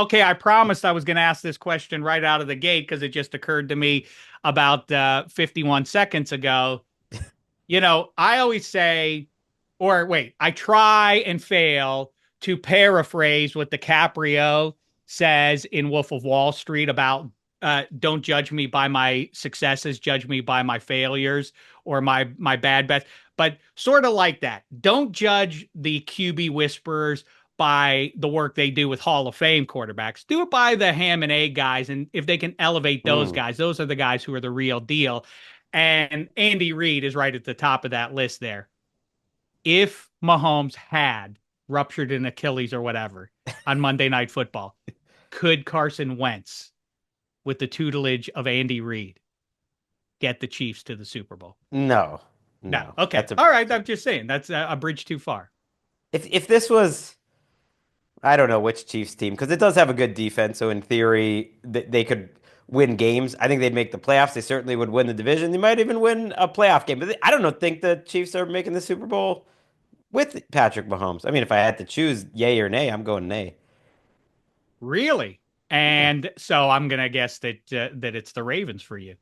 okay, I promised I was going to ask this question right out of the gate because it just occurred to me about 51 seconds ago. I always say, or wait, I try and fail to paraphrase what DiCaprio says in Wolf of Wall Street about don't judge me by my successes, judge me by my failures or my bad bets. But sort of like that. Don't judge the QB whisperers by the work they do with Hall of Fame quarterbacks. Do it by the ham and egg guys. And if they can elevate those Mm. guys, those are the guys who are the real deal. And Andy Reid is right at the top of that list there. If Mahomes had ruptured an Achilles or whatever on Monday Night Football, could Carson Wentz, with the tutelage of Andy Reid, get the Chiefs to the Super Bowl? No, No. no, Okay. that's a All bridge. right. I'm just saying that's a bridge too far. If this was, I don't know which Chiefs team, because it does have a good defense. So in theory, they could win games. I think they'd make the playoffs. They certainly would win the division. They might even win a playoff game. But I don't know. Think the Chiefs are making the Super Bowl with Patrick Mahomes. I mean, if I had to choose yay or nay, I'm going nay. Really? Yeah. And so I'm gonna guess that it's the Ravens for you.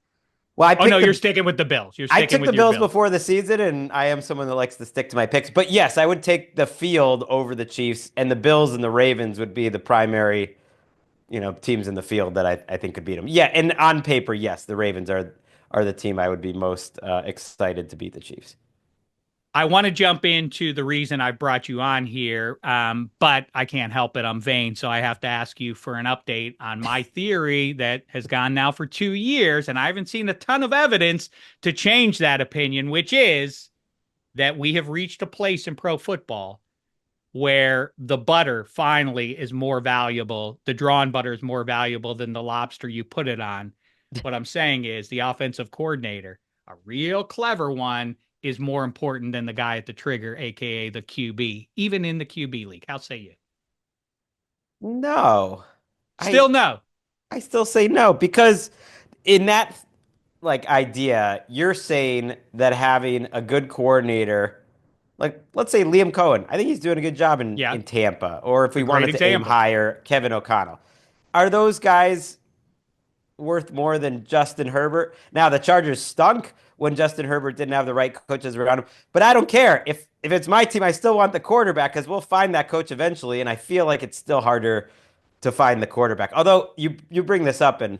Well, Oh no, you're sticking with the Bills. You're I sticking took the with your Bills Bills. before the season, and I am someone that likes to stick to my picks. But yes, I would take the field over the Chiefs, and the Bills and the Ravens would be the primary, teams in the field that I think could beat them. Yeah, and on paper, yes, the Ravens are the team I would be most excited to beat the Chiefs. I want to jump into the reason I brought you on here, but I can't help it. I'm vain. So I have to ask you for an update on my theory that has gone now for 2 years, and I haven't seen a ton of evidence to change that opinion, which is that we have reached a place in pro football where the butter finally is more valuable. The drawn butter is more valuable than the lobster you put it on. What I'm saying is the offensive coordinator, a real clever one, is more important than the guy at the trigger, aka the QB, even in the QB league. How say you? No, I Still no. I still say no because in that idea, you're saying that having a good coordinator, like let's say Liam Cohen, I think he's doing a good job Yeah, in Tampa, or if it's a we great wanted to aim example. higher, Kevin O'Connell. Are those guys worth more than Justin Herbert? Now the Chargers stunk when Justin Herbert didn't have the right coaches around him, but I don't care. If it's my team, I still want the quarterback because we'll find that coach eventually, and I feel like it's still harder to find the quarterback. Although you bring this up, and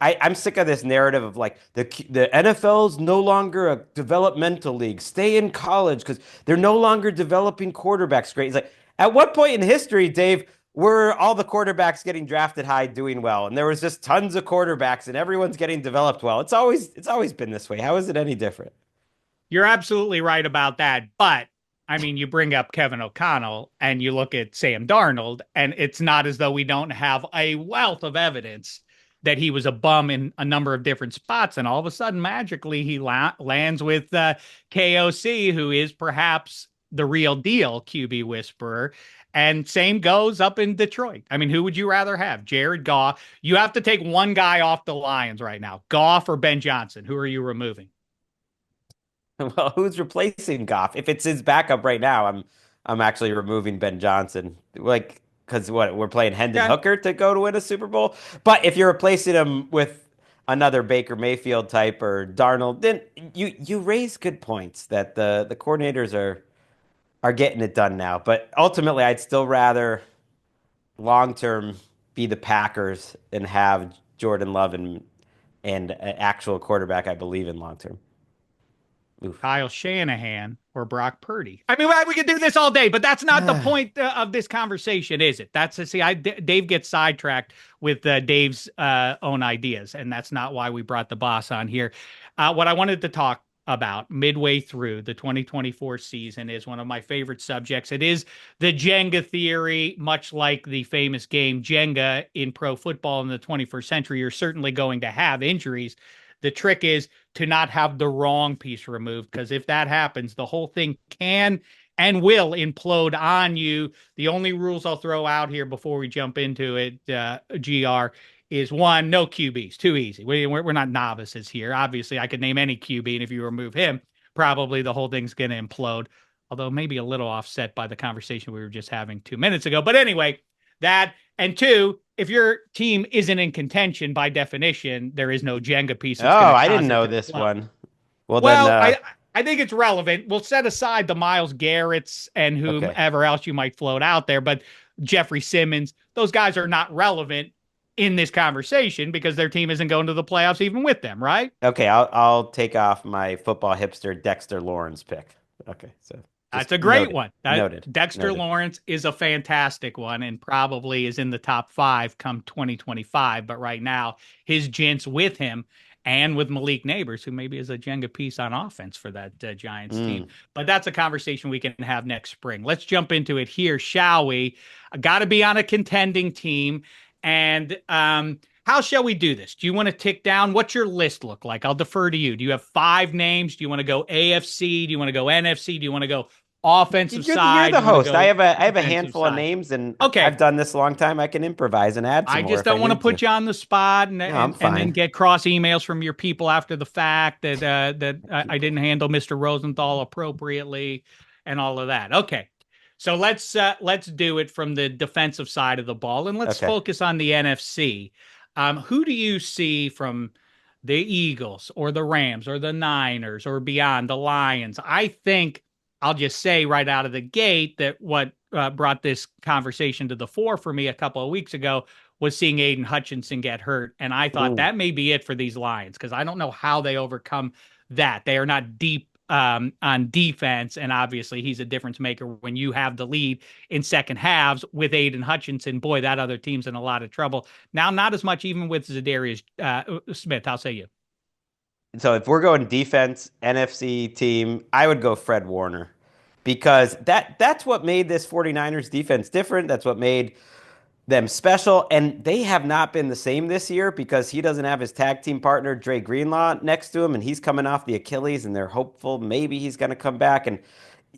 I'm sick of this narrative of like the NFL's no longer a developmental league. Stay in college because they're no longer developing quarterbacks great. It's like at what point in history, Dave, were all the quarterbacks getting drafted high doing well? And there was just tons of quarterbacks and everyone's getting developed well. It's always been this way. How is it any different? You're absolutely right about that. But I mean, you bring up Kevin O'Connell and you look at Sam Darnold, and it's not as though we don't have a wealth of evidence that he was a bum in a number of different spots. And all of a sudden, magically, he lands with KOC, who is perhaps the real deal QB whisperer. And same goes up in Detroit. I mean, who would you rather have? Jared Goff. You have to take one guy off the Lions right now, Goff or Ben Johnson. Who are you removing? Well, who's replacing Goff? If it's his backup right now, I'm actually removing Ben Johnson. Like, because what we're playing Hendon Okay. Hooker to go to win a Super Bowl. But if you're replacing him with another Baker Mayfield type or Darnold, then you raise good points that the coordinators are getting it done now. But ultimately, I'd still rather long term be the Packers and have Jordan Love and an actual quarterback I believe in long term. Oof. Kyle Shanahan or Brock Purdy. I mean, we could do this all day, but that's not the point of this conversation, is it? That's see, Dave gets sidetracked with Dave's own ideas, and that's not why we brought the boss on here. What I wanted to talk about midway through the 2024 season is one of my favorite subjects. It is the Jenga theory, much like the famous game Jenga in pro football in the 21st century. You're certainly going to have injuries. The trick is to not have the wrong piece removed, because if that happens, the whole thing can and will implode on you. The only rules I'll throw out here before we jump into it, GR, is one, no QBs. Too easy. We're not novices here. Obviously, I could name any QB, and if you remove him, probably the whole thing's going to implode. Although maybe a little offset by the conversation we were just having 2 minutes ago. But anyway, that And two, if your team isn't in contention by definition, there is no Jenga piece that's going Oh, to I didn't cause it know to this flow. one. Well, then, Well, I think it's relevant. We'll set aside the Myles Garretts and okay. whomever else you might float out there, but Jeffrey Simmons, those guys are not relevant in this conversation because their team isn't going to the playoffs even with them, right? Okay, I'll take off my football hipster Dexter Lawrence pick. Okay, so just That's a great noted. one. Noted. Dexter Noted. Lawrence is a fantastic one and probably is in the top five come 2025. But right now, his gents with him and with Malik Neighbors, who maybe is a Jenga piece on offense for that Giants team. Mm. But that's a conversation we can have next spring. Let's jump into it here, shall we? Got to be on a contending team. And how shall we do this? Do you want to tick down? What's your list look like? I'll defer to you. Do you have 5 names? Do you want to go AFC? Do you want to go NFC? Do you want to go offensive You're side? Do the you want to host. I go have a defensive handful of side? names, and I've Okay. done this a long time. I can improvise and add some I more just if I don't want to need to. put you on the spot and No, I'm and then fine. get cross emails from your people after the fact that I didn't handle Mr. Rosenthal appropriately and all of that. Okay. So let's do it from the defensive side of the ball and let's Okay. focus on the NFC. Who do you see from the Eagles or the Rams or the Niners or beyond the Lions? I think I'll just say right out of the gate that what brought this conversation to the fore for me a couple of weeks ago was seeing Aiden Hutchinson get hurt. And I thought Ooh. that may be it for these Lions because I don't know how they overcome that. They are not deep on defense. And obviously, he's a difference maker when you have the lead in second halves with Aiden Hutchinson. Boy, that other team's in a lot of trouble. Now, not as much even with Zadarius Smith. How say you? So if we're going defense, NFC team, I would go Fred Warner because that's what made this 49ers defense different. That's what made them special. And they have not been the same this year because he doesn't have his tag team partner, Dre Greenlaw, next to him, and he's coming off the Achilles, and they're hopeful maybe he's going to come back. And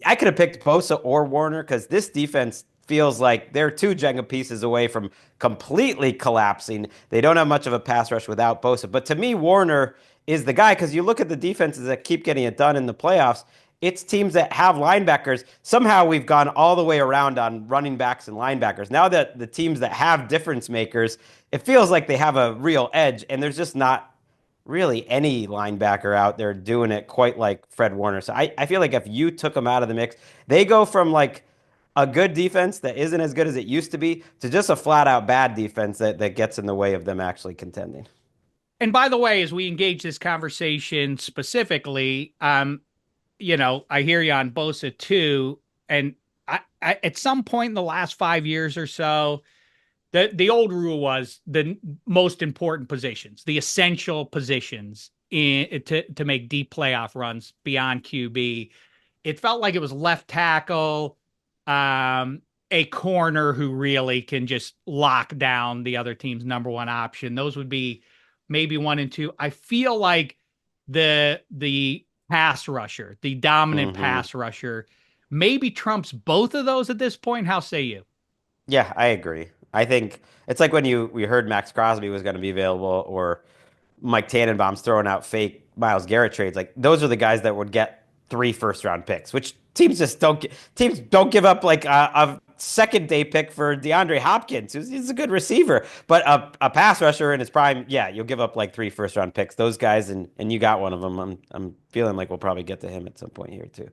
I could have picked Bosa or Warner because this defense feels like they're 2 Jenga pieces away from completely collapsing. They don't have much of a pass rush without Bosa. But to me, Warner is the guy because you look at the defenses that keep getting it done in the playoffs. It's teams that have linebackers. Somehow we've gone all the way around on running backs and linebackers. Now that the teams that have difference makers, it feels like they have a real edge, and there's just not really any linebacker out there doing it quite like Fred Warner. So I feel like if you took them out of the mix, they go from like a good defense that isn't as good as it used to be to just a flat out bad defense that gets in the way of them actually contending. And by the way, as we engage this conversation specifically, I hear you on Bosa too. And at some point in the last 5 years or so, the old rule was the most important positions, the essential positions to make deep playoff runs beyond QB. It felt like it was left tackle, a corner who really can just lock down the other team's number one option. Those would be maybe 1 and 2. I feel like the pass rusher, the dominant Hmm. pass rusher, maybe trumps both of those at this point. How say you? Yeah, I agree. I think it's like when we heard Max Crosby was going to be available or Mike Tannenbaum's throwing out fake Myles Garrett trades. Like those are the guys that would get 3 first round picks, which teams don't give up like a second day pick for DeAndre Hopkins. He's a good receiver, but a pass rusher in his prime, yeah, you'll give up like 3 first round picks. Those guys, and you got one of them. I'm feeling like we'll probably get to him at some point here too.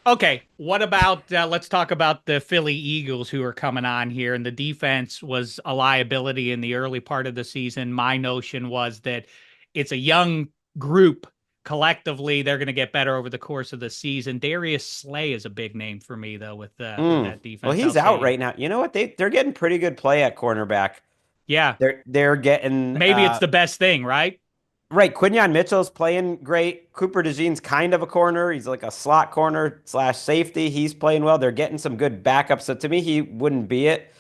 Okay, what about let's talk about the Philly Eagles who are coming on here. And the defense was a liability in the early part of the season. My notion was that it's a young group. Collectively, they're going to get better over the course of the season. Darius Slay is a big name for me, though, with Mm. that Well, defense. I'll he's say out you. right now. You know what? They're getting pretty good play at cornerback. Yeah, They're getting maybe it's the best thing, right? right. Quinyon Mitchell's playing great. Cooper DeJean's kind of a corner. He's like a slot corner slash safety. He's playing well. They're getting some good backups. So to me, he wouldn't be it.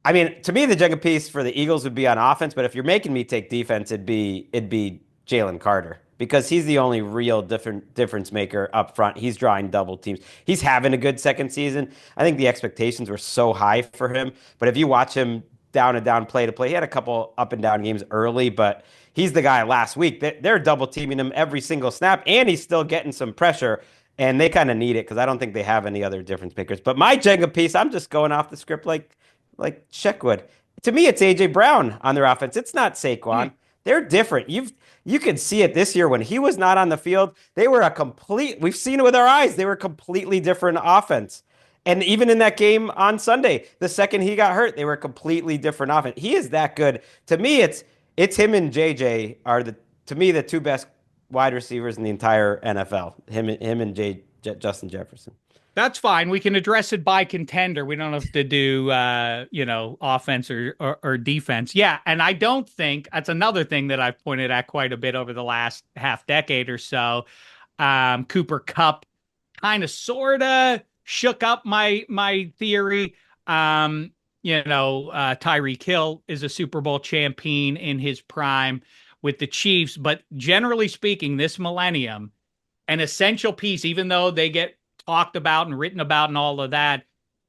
I mean, to me, the Jenga piece for the Eagles would be on offense. But if you're making me take defense, it'd be Jalen Carter because he's the only real difference maker up front. He's drawing double teams. He's having a good second season. I think the expectations were so high for him. But if you watch him down and down, play to play, he had a couple up and down games early, but he's the guy last week. They're double teaming him every single snap, and he's still getting some pressure. And they kind of need it because I don't think they have any other difference makers. But my Jenga piece, I'm just going off the script like Shek would. To me, it's AJ Brown on their offense. It's not Hmm. Saquon. They're different. You could see it this year when he was not on the field. They were a complete. We've seen it with our eyes. They were a completely different offense. And even in that game on Sunday, the second he got hurt, they were a completely different offense. He is that good. To me, it's him and JJ are the to me the two best wide receivers in the entire NFL. Him and Justin Jefferson. That's fine. We can address it by contender. We don't have to do, offense or defense. Yeah. And I don't think that's another thing that I've pointed at quite a bit over the last half decade or so. Cooper Kupp kind of sort of shook up my theory. Tyreek Hill is a Super Bowl champion in his prime with the Chiefs, but generally speaking, this millennium, an essential piece, even though they get talked about and written about and all of that,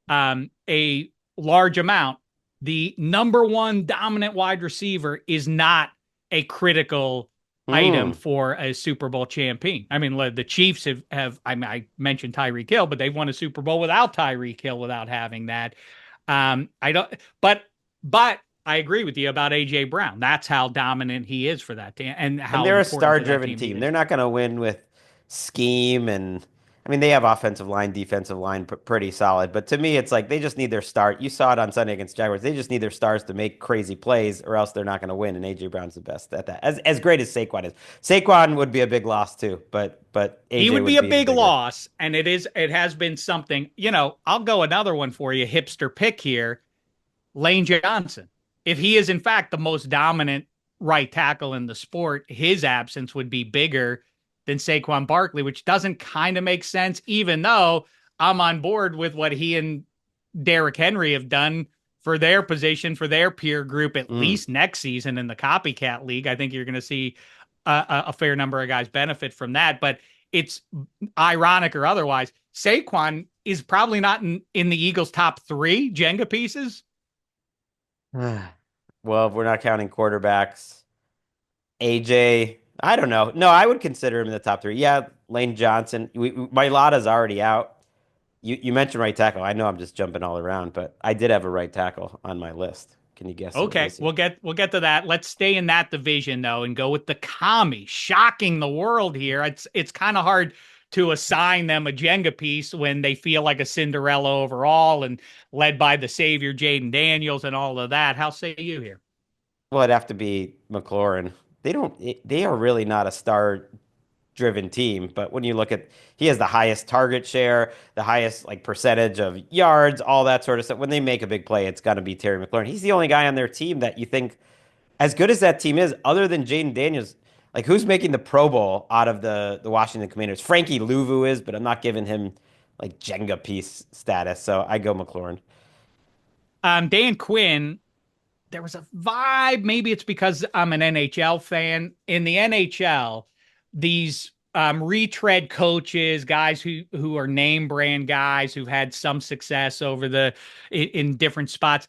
a large amount. The number one dominant wide receiver is not a critical item Hmm. for a Super Bowl champion. I mean, the Chiefs have I mean, I mentioned Tyreek Hill, but they've won a Super Bowl without Tyreek Hill without having that. I don't, but I agree with you about AJ Brown. That's how dominant he is for that team and And how they're a important to that star-driven team he team. is. They're not going to win with scheme and I mean they have offensive line, defensive line pretty solid, but to me it's like they just need their start. You saw it on Sunday against Jaguars. They just need their stars to make crazy plays or else they're not going to win and AJ Brown's the best at that. As great as Saquon is. Saquon would be a big loss too, but He AJ would be would a be the big bigger. loss, and it has been something. I'll go another one for you, hipster pick here. Lane Johnson. If he is in fact the most dominant right tackle in the sport, his absence would be bigger than Saquon Barkley, which doesn't kind of make sense, even though I'm on board with what he and Derrick Henry have done for their position, for their peer group, at Mm. least next season in the copycat league. I think you're going to see a fair number of guys benefit from that. But it's ironic or otherwise, Saquon is probably not in the Eagles' top three Jenga pieces. Well, if we're not counting quarterbacks, AJ, I don't know. No, I would consider him in the top three. Yeah, Lane Johnson. Mailata's already out. You mentioned right tackle. I know I'm just jumping all around, but I did have a right tackle on my list. Can you guess who it Okay, is? we'll get to that. Let's stay in that division though and go with the commies. Shocking the world here. It's kind of hard to assign them a Jenga piece when they feel like a Cinderella overall and led by the savior Jaden Daniels and all of that. How say you here? Well, it'd have to be McLaurin. They are really not a star-driven team, but when you look at, he has the highest target share, the highest like percentage of yards, all that sort of stuff. When they make a big play, it's got to be Terry McLaurin. He's the only guy on their team that you think, as good as that team is, other than Jaden Daniels, like who's making the Pro Bowl out of the Washington Commanders? Frankie Louvu is, but I'm not giving him like Jenga piece status, so I go McLaurin. Dan Quinn, there was a vibe. Maybe it's because I'm an NHL fan. In the NHL, these retread coaches, guys who are name brand guys who've had some success over in different spots,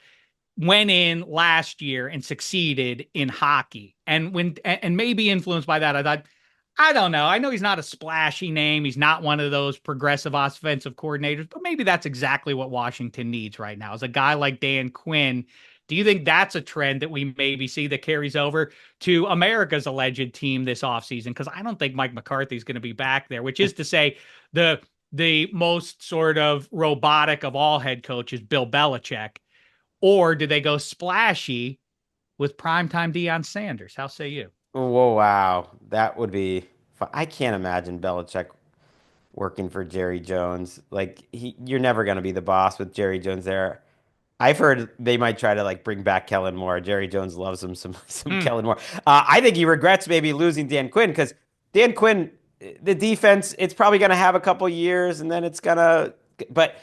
went in last year and succeeded in hockey. And maybe influenced by that, I thought, I don't know. I know he's not a splashy name. He's not one of those progressive offensive coordinators, but maybe that's exactly what Washington needs right now is a guy like Dan Quinn. Do you think that's a trend that we maybe see that carries over to America's alleged team this offseason? Because I don't think Mike McCarthy's going to be back there, which is to say the most sort of robotic of all head coaches, Bill Belichick. Or do they go splashy with primetime Deion Sanders? How say you? Whoa, wow, that would be. I can't imagine Belichick working for Jerry Jones. Like you're never gonna be the boss with Jerry Jones there. I've heard they might try to like bring back Kellen Moore. Jerry Jones loves him some Hmm. Kellen Moore. I think he regrets maybe losing Dan Quinn because Dan Quinn, the defense, it's probably gonna have a couple years and then it's gonna. But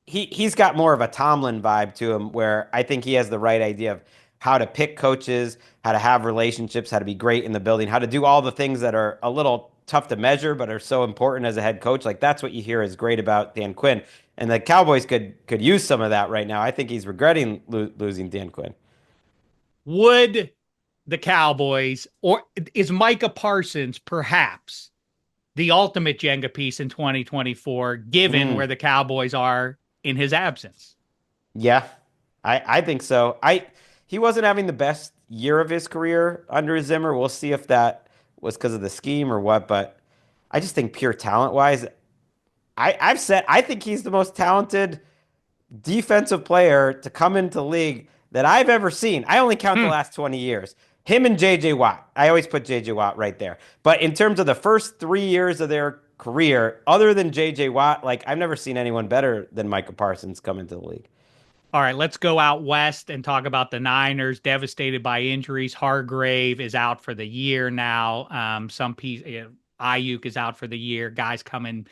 he's got more of a Tomlin vibe to him, where I think he has the right idea of how to pick coaches, how to have relationships, how to be great in the building, how to do all the things that are a little tough to measure but are so important as a head coach. Like that's what you hear is great about Dan Quinn. And the Cowboys could use some of that right now. I think he's regretting losing Dan Quinn. Would the Cowboys or is Micah Parsons perhaps the ultimate Jenga piece in 2024, given Mm, where the Cowboys are in his absence? yeah, I think so. he wasn't having the best year of his career under Zimmer. We'll see if that was because of the scheme or what, but I just think pure talent wise, I've said I think he's the most talented defensive player to come into the league that I've ever seen. I only count the Hmm. last 20 years. Him and JJ Watt. I always put JJ Watt right there. But in terms of the first 3 years of their career, other than JJ Watt, like I've never seen anyone better than Micah Parsons come into the league. All right, let's go out west and talk about the Niners devastated by injuries. Hargrave is out for the year now. Some piece, Ayuk is out for the year. Guys coming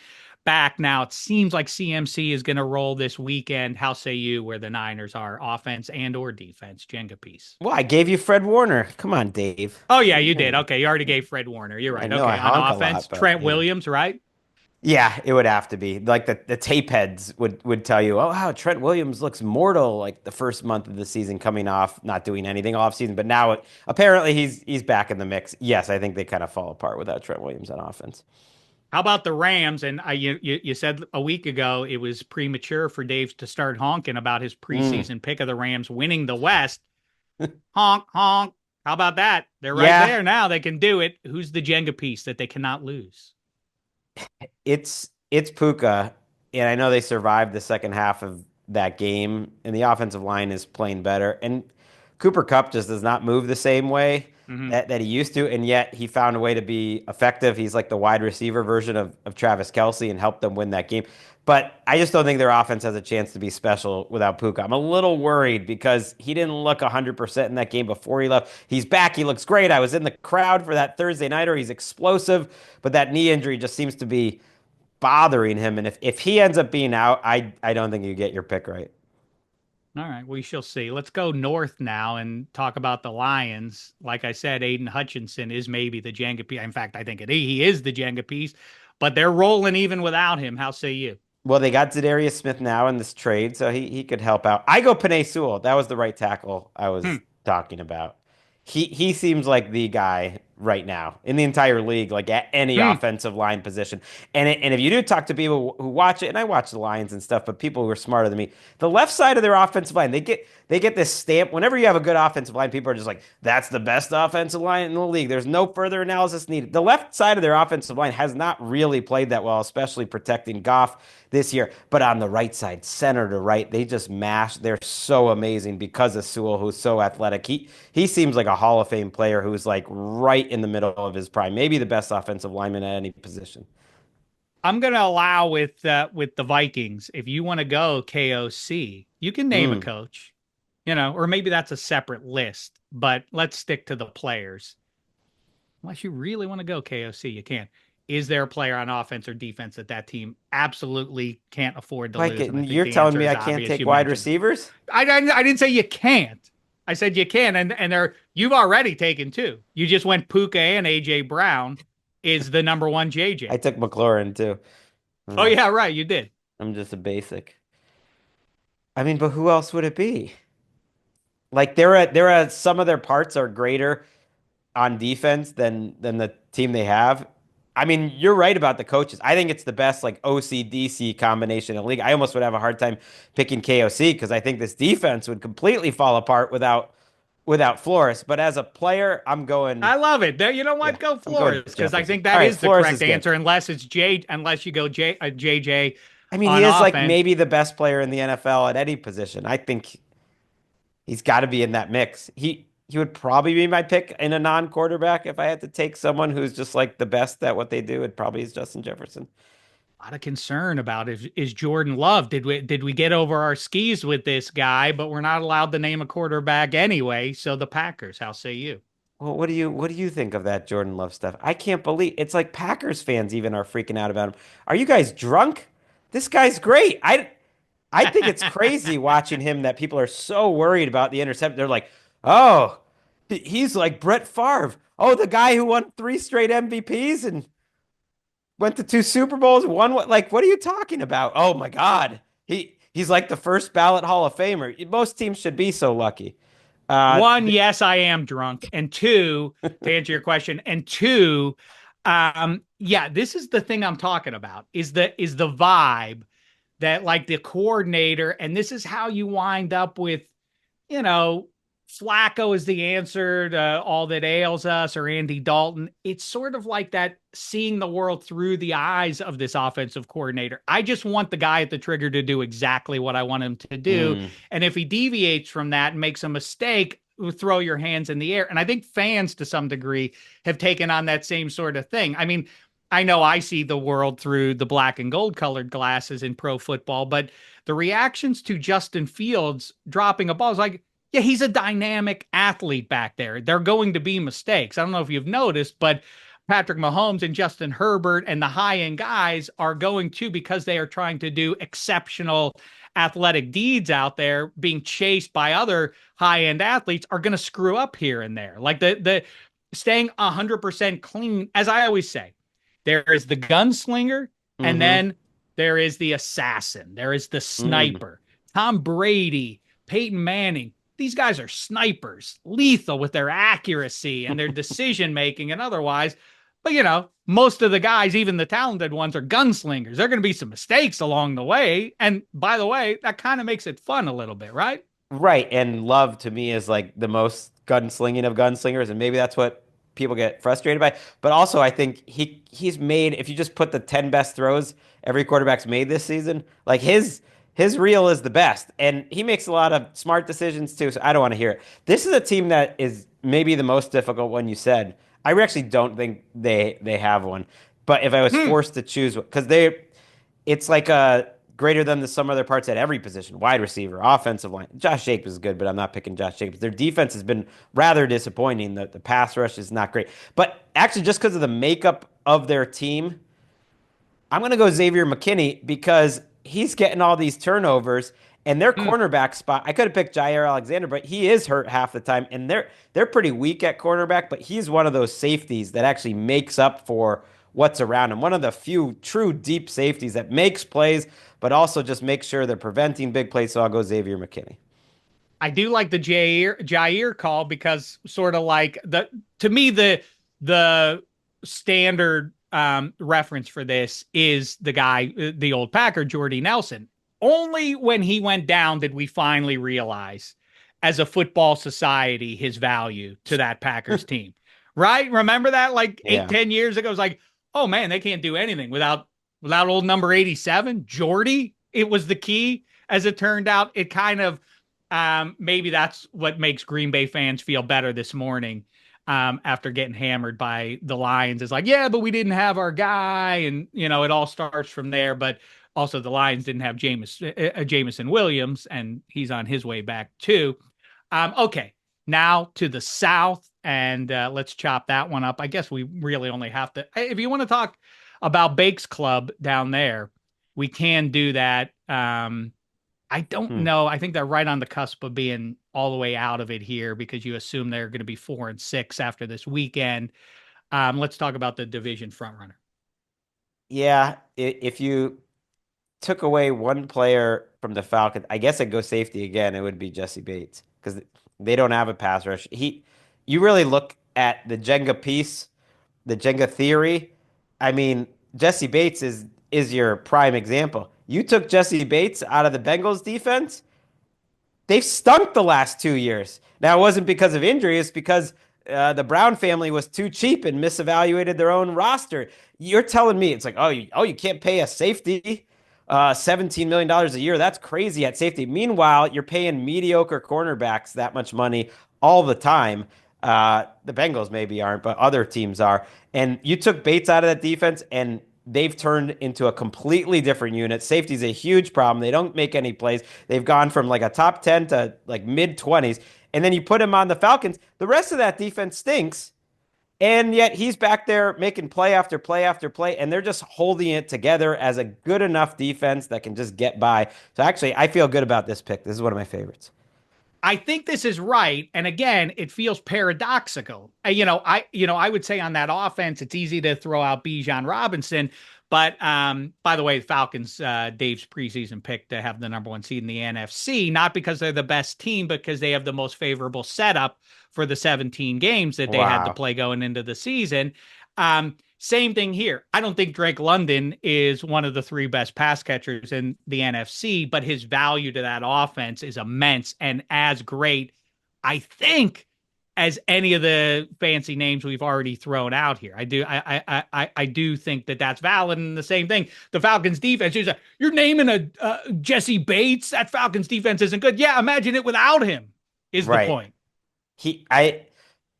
back now. It seems like CMC is going to roll this weekend. How say you where the Niners are, offense and or defense? Jenga piece. Well, I gave you Fred Warner. Come on, Dave. Oh yeah, you did. Okay, you already gave Fred Warner. You're I right. know I Okay, on honk a offense, lot, but Trent yeah. Williams, right? Yeah, it would have to be. Like the tape heads would tell you, oh wow, Trent Williams looks mortal like the first month of the season coming off, not doing anything off season, but now apparently he's back in the mix. Yes, I think they kind of fall apart without Trent Williams on offense. How about the Rams? And you said a week ago it was premature for Dave to start honking about his Mm. preseason pick of the Rams winning the West. Honk, honk. How about that? They're right Yeah, there now. They can do it. Who's the Jenga piece that they cannot lose? it's Puka, and I know they survived the second half of that game, and the offensive line is playing better. And Cooper Kupp just does not move the same way Mm-hmm. that he used to, and yet he found a way to be effective. He's like the wide receiver version of Travis Kelce and helped them win that game. But I just don't think their offense has a chance to be special without Puka. I'm a little worried because he didn't look 100% in that game before he left. He's back. He looks great. I was in the crowd for that Thursday nighter. He's explosive, but that knee injury just seems to be bothering him. And if he ends up being out, I don't think you get your pick right. All right, we shall see. Let's go north now and talk about the Lions. Like I said, Aiden Hutchinson is maybe the Jenga piece. In fact, I think he is the Jenga piece, but they're rolling even without him. How say you? Well, they got Zadarius Smith now in this trade, so he could help out. I go Penei Sewell. That was the right tackle I Hmm. was talking about. He seems like the guy right now in the entire league, like at any Hmm. offensive line position. And if you do talk to people who watch it, and I watch the Lions and stuff, but people who are smarter than me, the left side of their offensive line, they get this stamp. Whenever you have a good offensive line, people are just like, that's the best offensive line in the league. There's no further analysis needed. The left side of their offensive line has not really played that well, especially protecting Goff this year. But on the right side, center to right, they just mash. They're so amazing because of Sewell, who's so athletic. He seems like a Hall of Fame player who's like right in the middle of his prime, maybe the best offensive lineman at any position. I'm going to allow with the Vikings. If you want to go KOC, you can name a Mm. coach, or maybe that's a separate list. But let's stick to the players. Unless you really want to go KOC, you can. Is there a player on offense or defense that team absolutely can't afford to Like lose? And I think you're the telling answer me is I can't obvious. take You wide mentioned receivers? I didn't say you can't. I said you can, and you've already taken two. You just went Puka and AJ Brown is the number one I JJ. took McLaurin too. Oh Uh, yeah, right, you did. I'm just a basic. I mean, but who else would it be? Like they're some of their parts are greater on defense than the team they have. I mean, you're right about the coaches. I think it's the best like OC-DC combination in the league. I almost would have a hard time picking KOC because I think this defense would completely fall apart without Flores. But as a player, I'm going, I love it. There, you know yeah, what? Go I'm going Flores because I Jefferson. think All that right, is the Flores correct is good. answer, unless you go JJ I mean, he on is like offense. maybe the best player in the NFL at any position. I think he's got to be in that mix. He would probably be my pick in a non-quarterback if I had to take someone who's just like the best at what they do. It probably is Justin Jefferson. A lot of concern about is Jordan Love. Did we get over our skis with this guy? But we're not allowed to name a quarterback anyway. So the Packers. How say you? Well, what do you think of that Jordan Love stuff? I can't believe it's like Packers fans even are freaking out about him. Are you guys drunk? This guy's great. I think it's crazy watching him that people are so worried about the intercept. They're like, oh, he's like Brett Favre. Oh, the guy who won 3 straight MVPs and went to 2 Super Bowls, won what? Like, what are you talking about? Oh my God, he's like the first ballot Hall of Famer. Most teams should be so lucky. Uh, One, yes, I am drunk, and two, to answer your question, and two, yeah, this is the thing I'm talking about. Is the vibe that like the coordinator, and this is how you wind up with, you know. Flacco is the answer to all that ails us, or Andy Dalton. It's sort of like that, seeing the world through the eyes of this offensive coordinator. I just want the guy at the trigger to do exactly what I want him to do. Mm, And if he deviates from that and makes a mistake, throw your hands in the air. And I think fans, to some degree, have taken on that same sort of thing. I mean, I know I see the world through the black and gold colored glasses in pro football, but the reactions to Justin Fields dropping a ball is like, yeah, he's a dynamic athlete back there. There are going to be mistakes. I don't know if you've noticed, but Patrick Mahomes and Justin Herbert and the high end guys are going to, because they are trying to do exceptional athletic deeds out there, being chased by other high end athletes, are going to screw up here and there. Like the staying 100% clean, as I always say, there is the gunslinger, and hmm then there is the assassin. There is the mm. sniper. Tom Brady, Peyton Manning, these guys are snipers, lethal with their accuracy and their decision making and otherwise. But, most of the guys, even the talented ones, are gunslingers. There are going to be some mistakes along the way. And by the way, that kind of makes it fun a little bit, right? Right. And Love to me is like the most gunslinging of gunslingers, and maybe that's what people get frustrated by. But also, I think he's made, if you just put the 10 best throws every quarterback's made this season, like his reel is the best. And he makes a lot of smart decisions too. So I don't want to hear it. This is a team that is maybe the most difficult one you said. I actually don't think they have one. But if I was Hmm. forced to choose, because it's like a greater than the some other parts at every position, wide receiver, offensive line. Josh Jacobs is good, but I'm not picking Josh Jacobs. Their defense has been rather disappointing. The pass rush is not great. But actually, just because of the makeup of their team, I'm going to go Xavier McKinney because he's getting all these turnovers, and their Hmm. cornerback spot. I could have picked Jair Alexander, but he is hurt half the time, and they're pretty weak at cornerback. But he's one of those safeties that actually makes up for what's around him. One of the few true deep safeties that makes plays, but also just makes sure they're preventing big plays. So I'll go Xavier McKinney. I do like the Jair call, because sort of like to me, the standard reference for this is the guy, the old Packer, Jordy Nelson. Only when he went down did we finally realize, as a football society, his value to that Packers team. Right? Remember that, like eight, Yeah. 10 years ago? It was like, oh man, they can't do anything without old number 87, Jordy. It was the key. As it turned out, it kind of, maybe that's what makes Green Bay fans feel better this morning, after getting hammered by the Lions. It's like, yeah, but we didn't have our guy, and it all starts from there. But also, the Lions didn't have Jameson Williams, and he's on his way back too. Okay, now to the South, and let's chop that one up. I guess we really only have to, if you want to talk about Bake's Club down there, we can do that. I don't Hmm. know. I think they're right on the cusp of being all the way out of it here, because you assume they're going to be 4-6 after this weekend. Let's talk about the division frontrunner. Yeah. If you took away one player from the Falcons, I guess I'd go safety again. It would be Jesse Bates because they don't have a pass rush. You really look at the Jenga piece, the Jenga theory. I mean, Jesse Bates is your prime example. You took Jesse Bates out of the Bengals defense, they've stunk the last 2 years. Now, it wasn't because of injury, it's because the Brown family was too cheap and misevaluated their own roster. You're telling me it's like, you can't pay a safety $17 million a year. That's crazy at safety. Meanwhile, you're paying mediocre cornerbacks that much money all the time. The Bengals maybe aren't, but other teams are. And you took Bates out of that defense, and they've turned into a completely different unit. Safety is a huge problem. They don't make any plays. They've gone from like a top 10 to like mid 20s. And then you put him on the Falcons. The rest of that defense stinks. And yet he's back there making play after play after play. And they're just holding it together as a good enough defense that can just get by. So actually, I feel good about this pick. This is one of my favorites. I think this is right. And again, it feels paradoxical. I would say on that offense, it's easy to throw out Bijan Robinson. But by the way, the Falcons, Dave's preseason pick to have the number one seed in the NFC, not because they're the best team, but because they have the most favorable setup for the 17 games that they had to Wow. play going into the season. Same thing here. I don't think Drake London is one of the three best pass catchers in the NFC, but his value to that offense is immense and as great. I think, as any of the fancy names we've already thrown out here. I do think that that's valid. And the same thing, the Falcons defense. You're naming a Jesse Bates. That Falcons defense isn't good. Yeah, imagine it without him. Is the Right. point? He I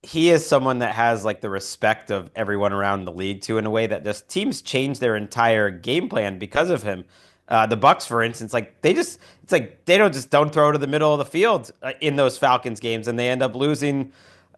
he is someone that has like the respect of everyone around the league too, in a way that just teams change their entire game plan because of him. The Bucks, for instance, like it's like they don't throw to the middle of the field in those Falcons games, and they end up losing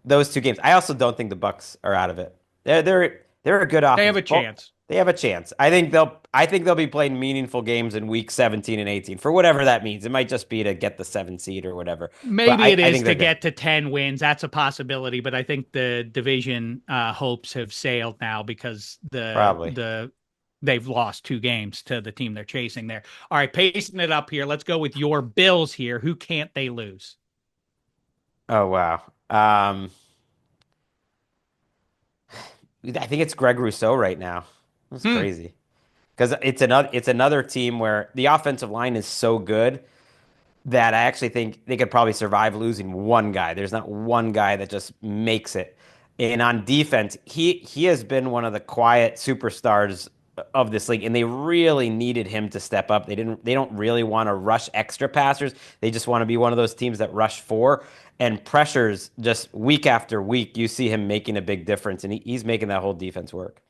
those two games. I also don't think the Bucks are out of it. They're a good They have offense. a chance. They have a chance. I think they'll be playing meaningful games in week 17 and 18 for whatever that means. It might just be to get the 7th seed or whatever. But Maybe I, it I is think they're to good. get to 10 wins. That's a possibility, but I think the division hopes have sailed now because Probably. they've lost 2 games to the team they're chasing there. All right, pacing it up here. Let's go with your Bills here. Who can't they lose? Oh wow. I think it's Greg Rousseau right now. That's Hmm. crazy. Because it's another team where the offensive line is so good that I actually think they could probably survive losing one guy. There's not one guy that just makes it. And on defense, he has been one of the quiet superstars of this league, and they really needed him to step up. They don't really want to rush extra passers. They just want to be one of those teams that rush four and pressures just week after week. You see him making a big difference, and he's making that whole defense work.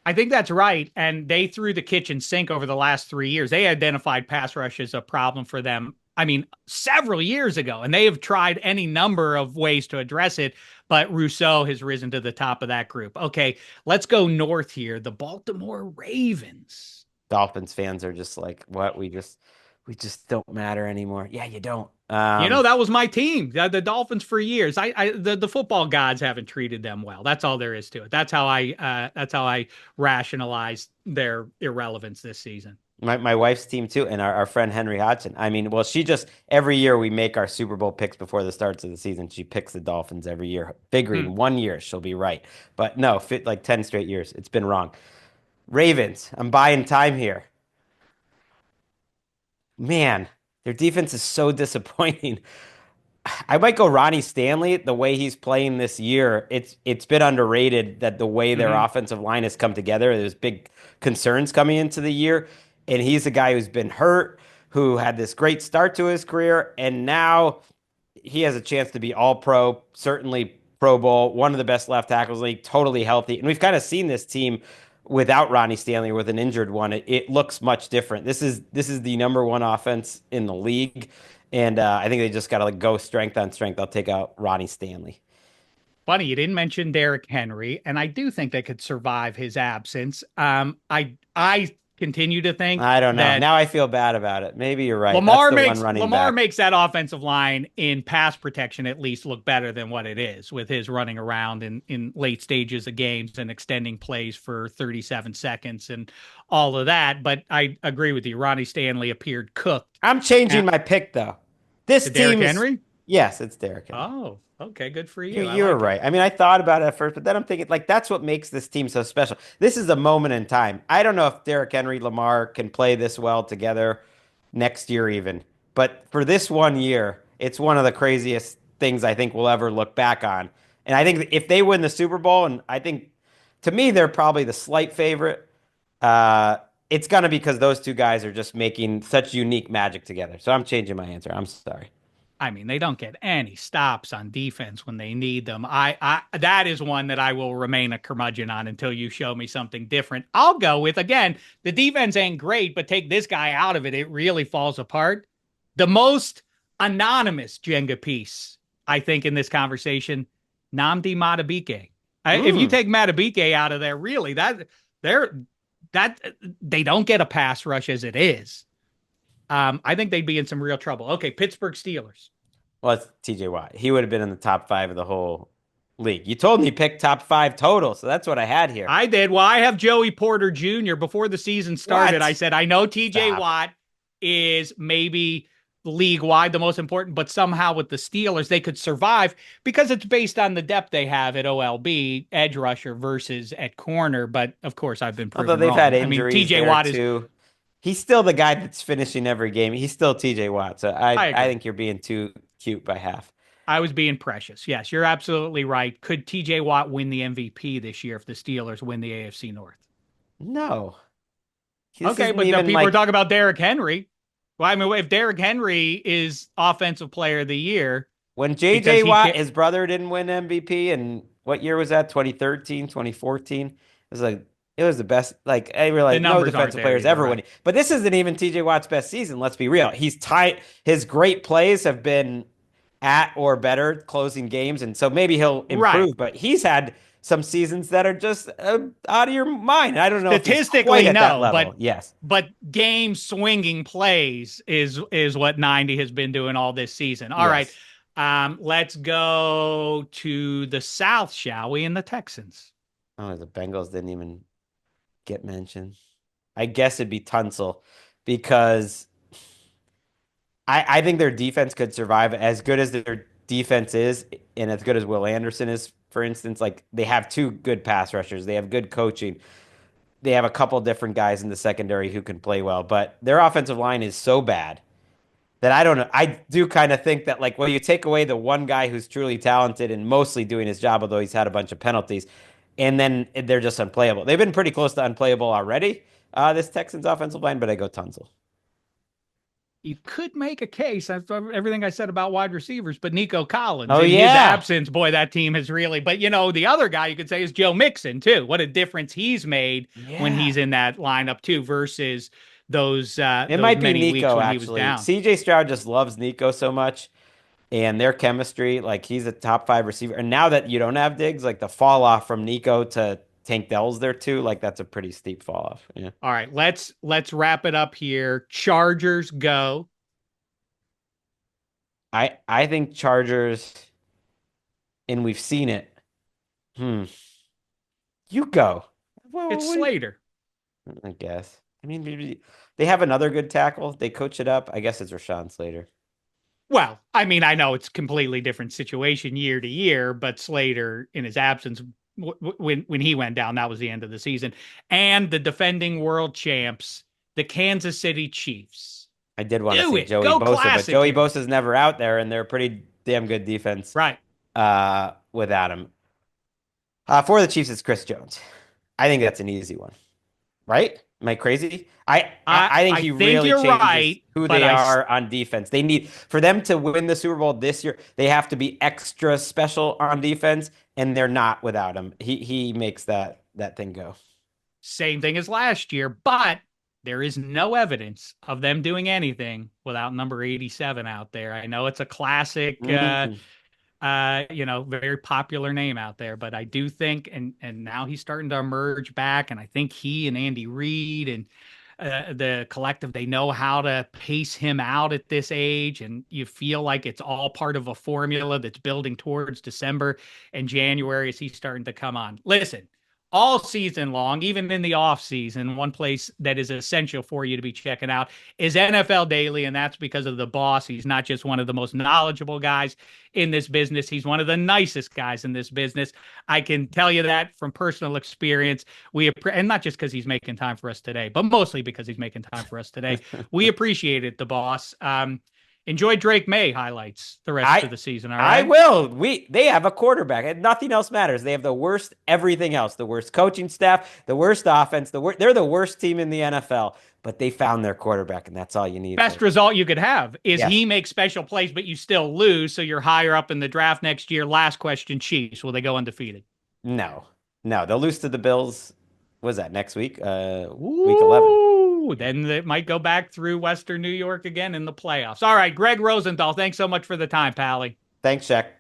I think that's right. And they threw the kitchen sink over the last 3 years. They identified pass rush as a problem for them. I mean, several years ago, and they have tried any number of ways to address it. But Rousseau has risen to the top of that group. Okay, let's go north here. The Baltimore Ravens. Dolphins fans are just like, what? We just don't matter anymore. Yeah, you don't. That was my team, the Dolphins for years. The football gods haven't treated them well. That's all there is to it. That's how I rationalize their irrelevance this season. My wife's team too, and our friend Henry Hodgson. I mean, well, she just every year we make our Super Bowl picks before the starts of the season. She picks the Dolphins every year, Hmm. figuring one year she'll be right. But no, fit like 10 straight years. It's been wrong. Ravens, I'm buying time here. Man, their defense is so disappointing. I might go Ronnie Stanley. The way he's playing this year, it's been underrated that the way their Hmm. offensive line has come together. There's big concerns coming into the year, and he's a guy who's been hurt, who had this great start to his career, and now he has a chance to be all pro, certainly Pro Bowl, one of the best left tackles in the league, totally healthy. And we've kind of seen this team without Ronnie Stanley or with an injured one. It looks much different. This is the number one offense in the league. And I think they just got to like go strength on strength. I'll take out Ronnie Stanley. Funny, you didn't mention Derrick Henry, and I do think they could survive his absence. I continue to think I don't know. that Now I feel bad about it. Maybe you're right. That's Lamar the one makes running Lamar back. makes that offensive line in pass protection at least look better than what it is with his running around in late stages of games and extending plays for 37 seconds and all of that. But I agree with you. Ronnie Stanley appeared cooked. I'm Uh, changing my pick though. This to Derrick team's Henry? yes, it's Derrick Henry. Oh, okay, good for You you. I you were like it. right. I mean, I thought about it at first, but then I'm thinking like that's what makes this team so special. This is a moment in time. I don't know if Derrick Henry, Lamar can play this well together next year even, but for this one year, it's one of the craziest things I think we'll ever look back on. And I think if they win the Super Bowl, and I think to me they're probably the slight favorite, it's gonna be because those two guys are just making such unique magic together. So I'm changing my answer. I'm sorry. I mean, they don't get any stops on defense when they need them. I that is one that I will remain a curmudgeon on until you show me something different. I'll go with again, the defense ain't great, but take this guy out of it, it really falls apart. The most anonymous Jenga piece, I think, in this conversation, Namdi Matabike. If you Mm. take Matabike out of there, really, they're that they don't get a pass rush as it is. I think they'd be in some real trouble. Okay, Pittsburgh Steelers. Well, it's TJ Watt. He would have been in the top five of the whole league. You told me pick top five total, so that's what I had here. I did. Well, I have Joey Porter Jr. Before the season started. I What? said, I know TJ Stop. Watt is maybe league wide the most important, but somehow with the Steelers, they could survive because it's based on the depth they have at OLB, edge rusher versus at corner. But of course, I've been Although proven they've had wrong. I mean, injuries TJ there Watt is, too. He's still the guy that's finishing every game. He's still TJ Watt. So I, I I agree. think you're being too cute by half. I was being precious. Yes, you're absolutely right. Could TJ Watt win the MVP this year if the Steelers win the AFC North? No, this Okay, isn't but the even people are like talking about Derrick Henry. Well, I mean, if Derrick Henry is offensive player of the year when because JJ he Watt, can't, his brother, didn't win MVP. And what year was that? 2013, 2014. It was like, it was the best. Like, I the realize no numbers aren't defensive there players either, ever right? winning. But this isn't even TJ Watt's best season. Let's be real. He's tight. His great plays have been at or better closing games. And so maybe he'll Right. improve. But he's had some seasons that are just out of your mind. I don't know if he's quite Statistically, at that no, level. Yes. but game swinging plays is what 90 has been doing all this season. All right. Yes. Let's go to the South, shall we? In the Texans. Oh, the Bengals didn't even get mentioned. I guess it'd be Tunsil because I think their defense could survive as good as their defense is and as good as Will Anderson is, for instance. Like they have two good pass rushers, they have good coaching, they have a couple different guys in the secondary who can play well, but their offensive line is so bad that I don't know. I do kind of think that, like, well, you take away the one guy who's truly talented and mostly doing his job, although he's had a bunch of penalties, and then they're just unplayable. They've been pretty close to unplayable already, this Texans offensive line, but I go Tunsil. You could make a case after everything I said about wide receivers, but Nico Collins Oh, in his yeah. absence, boy, that team has really. But the other guy you could say is Joe Mixon too. What a difference he's made when Yeah. he's in that lineup too, versus It those might be many weeks Nico, when he was actually. down. CJ Stroud just loves Nico so much and their chemistry. Like, he's a top five receiver. And now that you don't have Diggs, like, the fall off from Nico to Tank Dell's there, too. Like, that's a pretty steep fall off. Yeah. All right, let's wrap it up here. Chargers go. I think Chargers, and we've seen it. Hmm. You go. It's Well, Slater. I guess. I mean, they have another good tackle. They coach it up. I guess it's Rashawn Slater. Well, I mean, I know it's completely different situation year to year, but Slater, in his absence, when he went down, that was the end of the season. And the defending world champs, the Kansas City Chiefs. I did want to Do say it. Joey Go Bosa, but classic Joey here. Bosa's never out there, and they're a pretty damn good defense Right. without him. For the Chiefs, it's Chris Jones. I think that's an easy one, right? Am I crazy? I think I he think really you're changes right, who but they are on defense. They need for them to win the Super Bowl this year. They have to be extra special on defense, and they're not without him. He makes that thing go. same thing as last year, but there is no evidence of them doing anything without number 87 out there. I know it's a classic Mhm. very popular name out there. But I do think, and now he's starting to emerge back, and I think he and Andy Reid and the collective, they know how to pace him out at this age, and you feel like it's all part of a formula that's building towards December and January as he's starting to come on. Listen, all season long, even in the off season, one place that is essential for you to be checking out is NFL Daily, and that's because of the boss. He's not just one of the most knowledgeable guys in this business, he's one of the nicest guys in this business. I can tell you that from personal experience. And not just because he's making time for us today, but mostly because he's making time for us today. We appreciate it, the boss. Enjoy Drake May highlights the rest I of the season. All I right. will. They have a quarterback, and nothing else matters. They have the worst everything else, the worst coaching staff, the worst offense, they're the worst team in the NFL, but they found their quarterback, and that's all you need. Best result you could have is Yes. he makes special plays, but you still lose. So you're higher up in the draft next year. Last question, Chiefs. Will they go undefeated? No. No, they'll lose to the Bills. Was that next week? Week 11. Ooh, then it might go back through Western New York again in the playoffs. All right, Gregg Rosenthal, thanks so much for the time, Pally. Thanks, Shek.